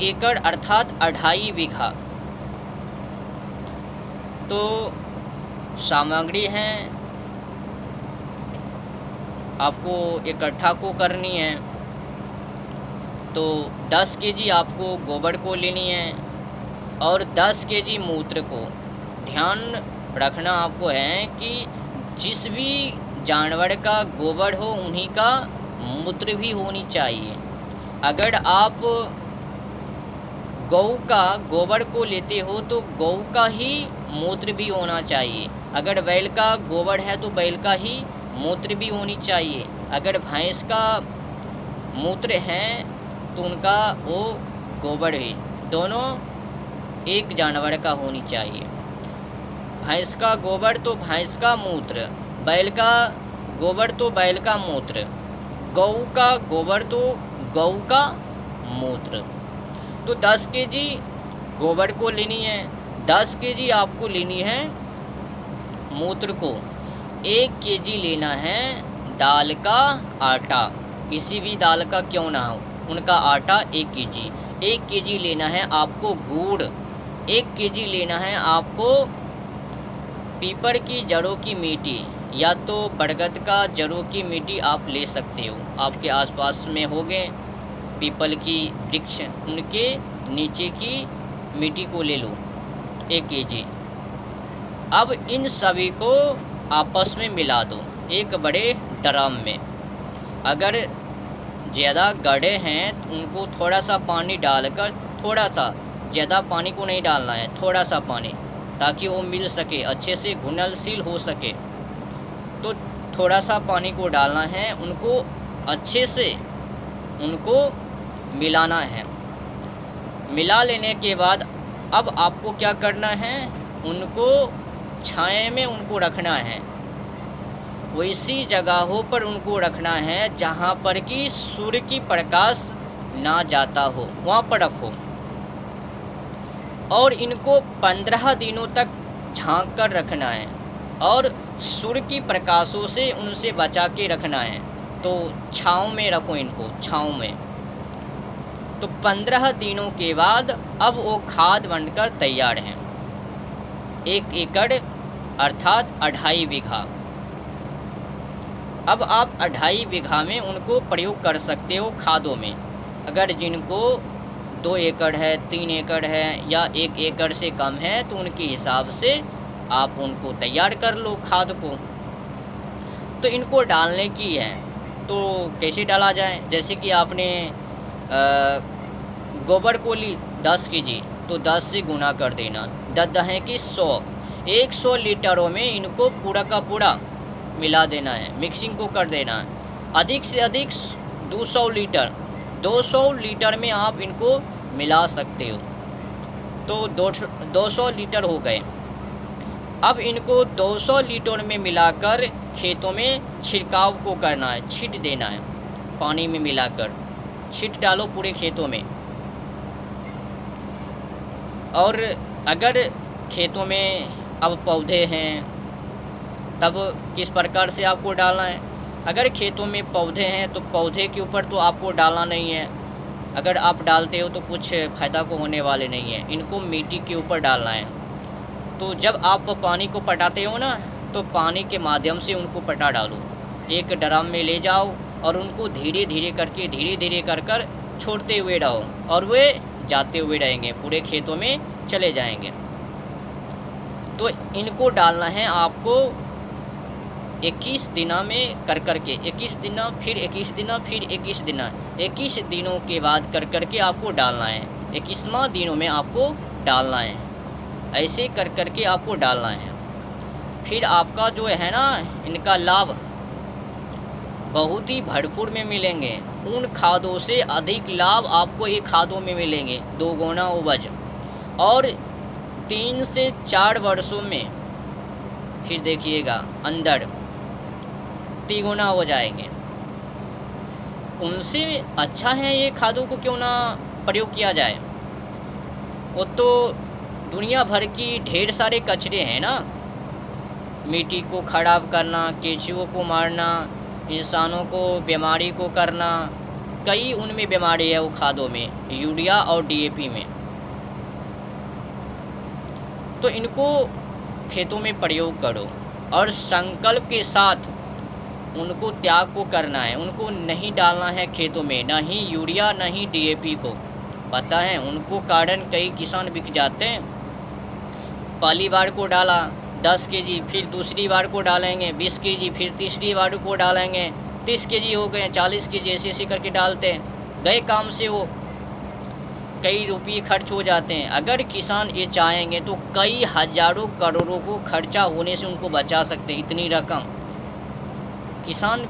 एकड़ अर्थात 2.5 बीघा। तो सामग्री है आपको इकट्ठा को करनी है। तो 10 केजी आपको गोबर को लेनी है और 10 केजी मूत्र को। ध्यान रखना आपको है कि जिस भी जानवर का गोबर हो उन्हीं का मूत्र भी होनी चाहिए। अगर आप गौ का गोबर को लेते हो तो गौ का ही मूत्र भी होना चाहिए। अगर बैल का गोबर है तो बैल का ही मूत्र भी होनी चाहिए। अगर भैंस का मूत्र है तो उनका वो गोबर भी, दोनों एक जानवर का होनी चाहिए। भैंस का गोबर तो भैंस का मूत्र, बैल का गोबर तो बैल का मूत्र, गौ का गोबर तो गौ का मूत्र। तो 10 केजी गोबर को लेनी है, 10 केजी आपको लेनी है मूत्र को। 1 केजी लेना है दाल का आटा, किसी भी दाल का क्यों ना हो, उनका आटा 1 केजी। 1 केजी लेना है आपको गुड़, 1 केजी लेना है आपको पीपल की जड़ों की मिट्टी या तो बरगद का जड़ों की मिट्टी आप ले सकते हो। आपके आसपास में होंगे पीपल की वृक्ष, उनके नीचे की मिट्टी को ले लो 1 केजी। अब इन सभी को आपस में मिला दो एक बड़े ड्रम में। अगर ज़्यादा गड्ढे हैं तो उनको थोड़ा सा पानी डालकर, थोड़ा सा, ज़्यादा पानी को नहीं डालना है, थोड़ा सा पानी, ताकि वो मिल सके, अच्छे से घुलनशील हो सके। तो थोड़ा सा पानी को डालना है, उनको अच्छे से उनको मिलाना है। मिला लेने के बाद अब आपको क्या करना है, उनको छाए में उनको रखना है। वैसी जगहों पर उनको रखना है जहाँ पर कि सूर्य की प्रकाश ना जाता हो, वहाँ पर रखो। और इनको 15 दिनों तक झांक कर रखना है और सूर्य की प्रकाशों से उनसे बचा के रखना है। तो छाँव में रखो इनको, छाँव में। तो 15 दिनों के बाद अब वो खाद बनकर तैयार हैं। 1 एकड़ अर्थात 2.5 बीघा। अब आप 2.5 बीघा में उनको प्रयोग कर सकते हो खादों में। अगर जिनको 2 एकड़ है, 3 एकड़ है या 1 एकड़ से कम है तो उनके हिसाब से आप उनको तैयार कर लो खाद को। तो इनको डालने की है, तो कैसे डाला जाए, जैसे कि आपने गोबर को ली 10 केजी, तो 10 से गुना कर देना, 10 है कि 100 लीटरों में इनको पूरा का पूरा मिला देना है, मिक्सिंग को कर देना है। अधिक से अधिक 200 लीटर में आप इनको मिला सकते हो। तो 200 लीटर हो गए। अब इनको 200 लीटर में मिलाकर खेतों में छिड़काव को करना है, छींट देना है, पानी में मिलाकर छींट डालो पूरे खेतों में। और अगर खेतों में अब पौधे हैं तब किस प्रकार से आपको डालना है। अगर खेतों में पौधे हैं तो पौधे के ऊपर तो आपको डालना नहीं है, अगर आप डालते हो तो कुछ फ़ायदा को होने वाले नहीं है, इनको मिट्टी के ऊपर डालना है। तो जब आप पानी को पटाते हो ना, तो पानी के माध्यम से उनको पटा डालो, एक ड्रम में ले जाओ और उनको धीरे धीरे कर छोड़ते हुए रहो और वे जाते हुए रहेंगे, पूरे खेतों में चले जाएंगे। तो इनको डालना है आपको 21 दिनों में कर के, 21 दिनों फिर 21 दिनों फिर 21 दिनों, 21 दिनों के बाद कर के आपको डालना है, 21वां दिनों में आपको डालना है। ऐसे कर के आपको डालना है। फिर आपका जो है ना, इनका लाभ बहुत ही भरपूर में मिलेंगे। उन खादों से अधिक लाभ आपको ये खादों में मिलेंगे, 2 गुना उपज। और 3 से 4 वर्षों में फिर देखिएगा अंदर 3 गुना हो जाएंगे। उनसे अच्छा है ये खादों को क्यों ना प्रयोग किया जाए। वो तो दुनिया भर की ढेर सारे कचरे हैं ना, मिट्टी को खराब करना, केंचुओं को मारना, इंसानों को बीमारी को करना, कई उनमें बीमारी है वो खादों में, यूरिया और डीएपी में। तो इनको खेतों में प्रयोग करो और संकल्प के साथ उनको त्याग को करना है। उनको नहीं डालना है खेतों में, ना ही यूरिया ना ही डीएपी को। पता है उनको कारण कई किसान बिक जाते हैं। पहली बार को डाला 10 केजी, फिर दूसरी बार को डालेंगे 20 केजी, फिर तीसरी बार को डालेंगे 30 केजी हो गए, 40 केजी, ऐसे ऐसे करके डालते हैं। गए काम से वो कई रुपये खर्च हो जाते हैं। अगर किसान ये चाहेंगे तो कई हजारों करोड़ों को खर्चा होने से उनको बचा सकते हैं। इतनी रकम किसान